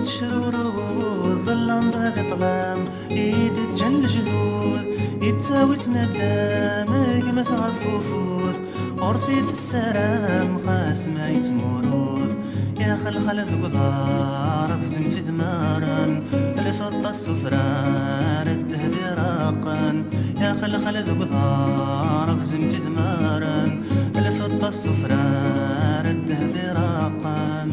يتشرورو ظلام باغي طلام يتجن الجذور يتساوي تندام يقمس غفوفوث ورصيث السلام خاس ما يتمورود يا خلخل ذو ضار بزن في ثمارا الفضة السفران الذهب راقا يا خلخل ذو ضار بزن في ثمارا الفضة السفران الذهب راقا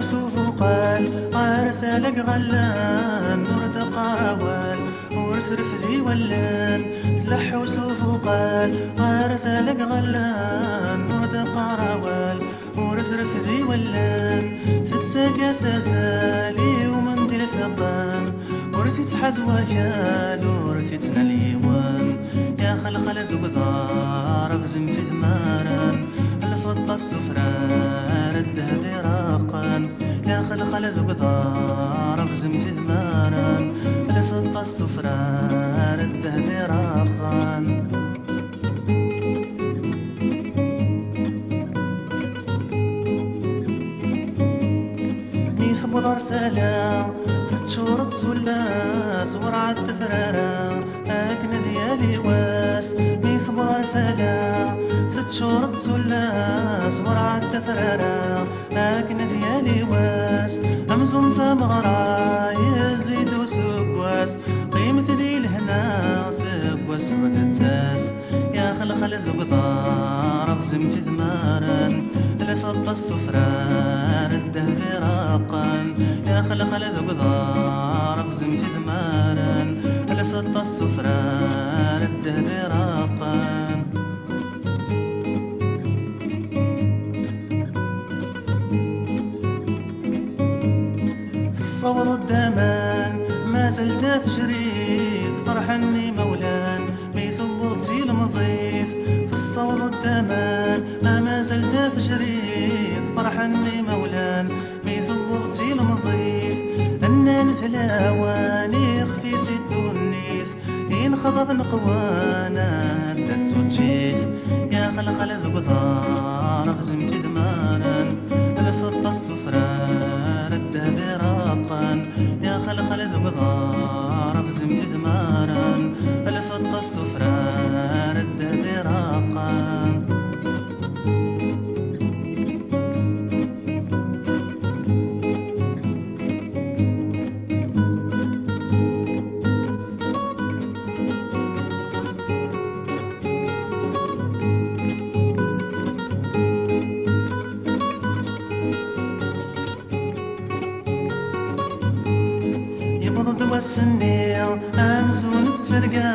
وسوفو قال غارث لك غلان ورد قراوال ورث رفذي ولان تلح وسوفو قال غارث لك غلان ورد قراوال ورث رفذي ولان فتساقى ساسالي ومنديل ثقان ورثي تحز وكال ورثي تناليوان يا خلخل ذو ضار بزن في ثماران الفضة الصفران الذهب راقا يا خلخل ذو ضار بزن في ثماران الفضة الصفران الذهب راقا ميث بضر ثلا فتشورت زولاس ورعت تفرارا أكن ديالي واس ميث بضر ثلا فتشورت زولاس ورعت تفرارا أكن ديالي واس أمزون تمغرا يزيد وسكواس قيمة ذي الهنا سكواس وتتساس يا خلخل ذو ضار بزم في ثمارا الفضة الصفران الذهب راقا يا خلخل ذو ضار بزم في ثمارا الفضة الصفران الذهب راقا صور الدمان ما زلت فجريث فرحني مولان ميثبطي المزيف في الصور الدمان ما زلت فجريث فرحني مولان ميثبطي المزيف أنان ثلاواني خفي سيد النيف ينخضب نقوانا دت وجيف يا خلخل ذو ضار بزم في ثمارا الفضة الصفران الذهب راقا يا خلخل ذو ضار بزم في ثمارا الفضة الصفران الذهب راقا والسنية أمزون الترقى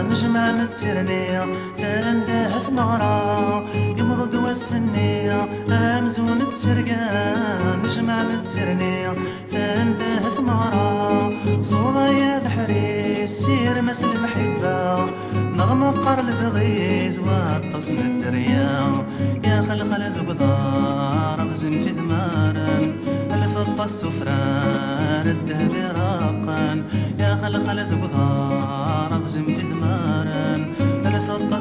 نجمع نتسرنية تنده في مغرى يمضد والسنية أمزون الترقى نجمع نتسرنية تنده في مغرى صوضة يا بحري سير مسل محبة نغمة قرل ذغيث والتصم الدريا يا خلخل ذو ضار بزن في ثمارا الفضة الصفران الذهب راقا يا خلخل ذو ضار بزن في ثمارا الفضة